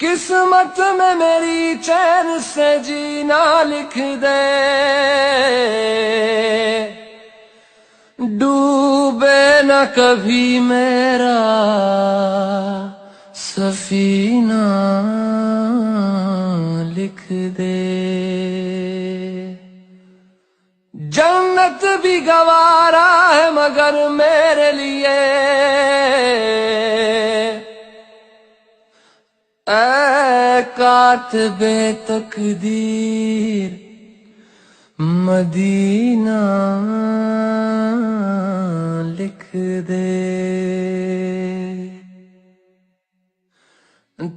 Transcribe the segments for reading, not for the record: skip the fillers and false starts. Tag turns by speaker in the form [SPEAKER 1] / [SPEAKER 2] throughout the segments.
[SPEAKER 1] قسمت میں میری چین سے جینا لکھ دے، ڈوبے نہ کبھی میرا سفینہ لکھ دے۔ جنت بھی گوارا ہے مگر میرے لیے، اے کاتب تقدیر مدینہ لکھ دے۔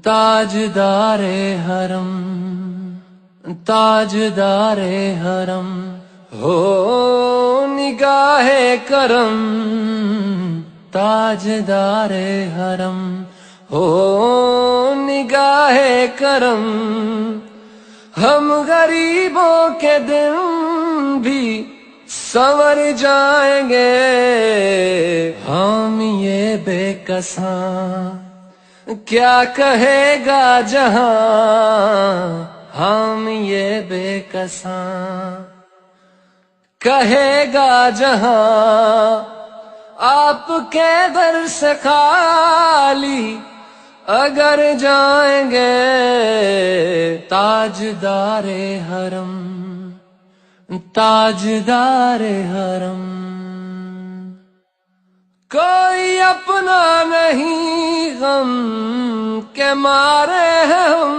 [SPEAKER 1] تاجدار حرم، تاجدار حرم ہو نگاہ کرم، تاجدار حرم ہو نگاہ کرم۔ ہم غریبوں کے دن بھی سنور جائیں گے، ہم یہ بے کساں کیا کہے گا جہاں، ہم یہ بے کساں کہے گا جہاں۔ آپ کے در سے خالی اگر جائیں گے، تاجدار حرم، تاجدار حرم۔ کوئی اپنا نہیں غم کے مارے ہیں ہم،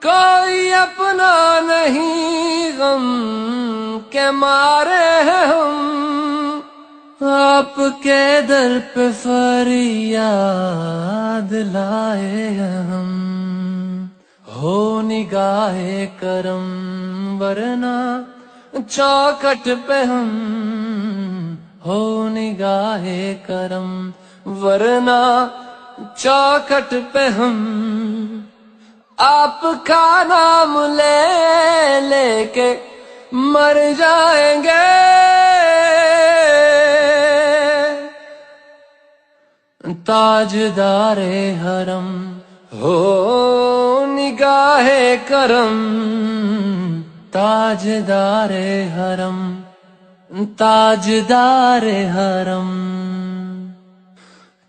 [SPEAKER 1] کوئی اپنا نہیں غم کے مارے ہیں ہم۔ آپ کے در پہ فریاد لائے ہیں ہم، ہو نگاہ کرم ورنہ چوکٹ پہ ہم، ہو نگاہ کرم ورنہ چوکھٹ پہ ہم۔ آپ کا نام لے لے کے مر جائیں گے، تاجدار حرم ہو نگاہ کرم، تاجدار حرم، تاجدار حرم۔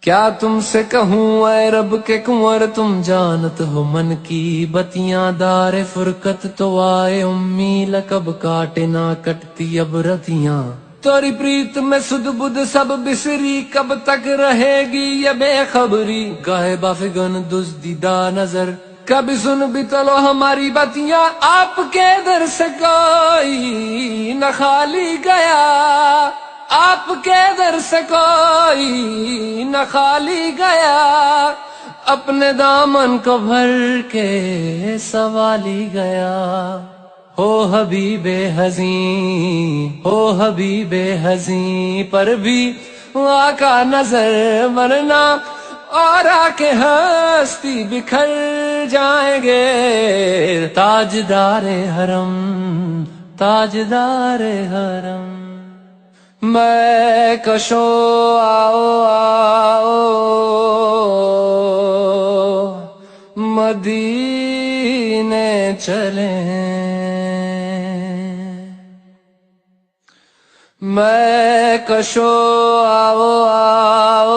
[SPEAKER 1] کیا تم سے کہوں اے رب کے کنور، تم جانت ہو من کی بتیاں، دار فرقت تو آئے امی لقب کاٹے نہ کٹتی اب رتیاں۔ توری پریت میں سد بدھ سب بسری، کب تک رہے گی یہ بے خبری، گاہے بافگن دزدیدہ نظر، کبھی سن بھی تلو ہماری باتیاں۔ آپ کے در سے کوئی نہ خالی گیا، آپ کے در سے کوئی نہ خالی گیا، اپنے دامن کو بھر کے سنبھالی گیا۔ ہو حبیب حزین، ہو حبیب حزین پر بھی آقا نظر، ورنہ اور آ کے ہستی بکھر جائیں گے، تاجدار حرم، تاجدار حرم۔ میں کشو آؤ آؤ مدینے چلیں، میں کشو آؤ آؤ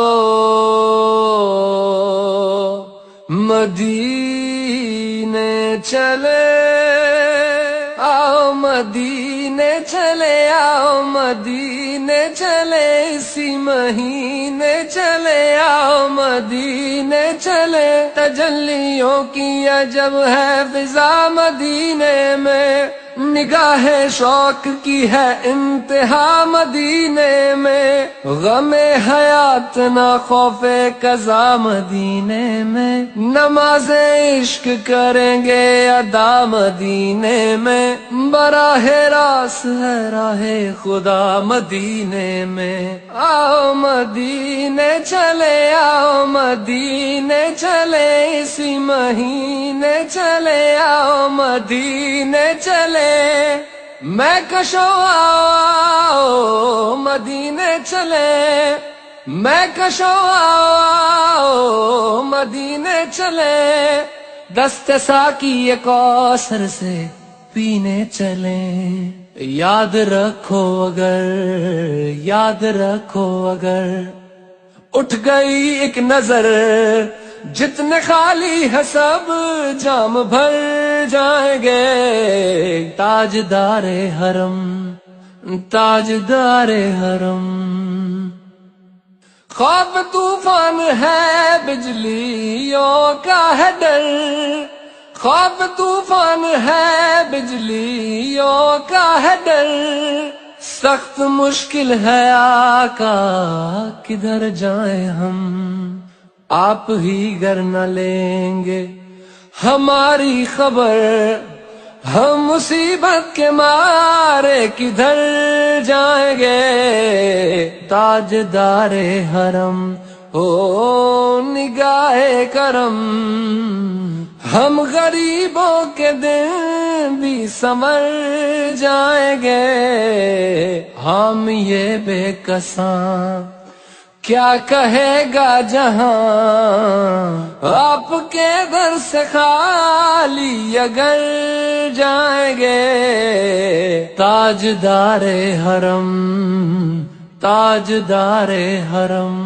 [SPEAKER 1] مدینے چلے، آؤ مدینے چلے، آؤ مدینے چلے، اسی مہینے چلے، آؤ مدینے چلے۔ تجلیوں کی عجب ہے فضا مدینے میں، نگاہ شوق کی ہے انتہا مدینے میں، غم حیات نہ خوف قضا مدینے میں، نماز عشق کریں گے ادا مدینے میں، براہ راست ہے راہ خدا مدینے میں۔ آؤ مدینے چلے، آؤ مدینے چلے، اسی مہینے چلے، آؤ مدینے چلے۔ میں کشو آؤ مدینے چلے، میں کشو آؤ مدینے چلے دست ساقی کوثر سے پینے چلیں یاد رکھو اگر اٹھ گئی ایک نظر جتنے خالی ہے سب جام بھر جائیں گے تاجدار حرم خواب طوفان ہے بجلیوں کا ہے ڈر خواب طوفان ہے بجلیوں کا ہے ڈر سخت مشکل ہے آقا کدھر جائیں ہم آپ ہی گر نہ لیں گے ہماری خبر ہم مصیبت کے مارے کدھر جائیں گے تاجدار حرم ہو نگاہ کرم ہم غریبوں کے دن بھی سنور جائیں گے ہم یہ بے کساں کیا کہے گا جہاں آپ کے در سے خالی اگر جائیں گے تاجدار حرم تاجدار حرم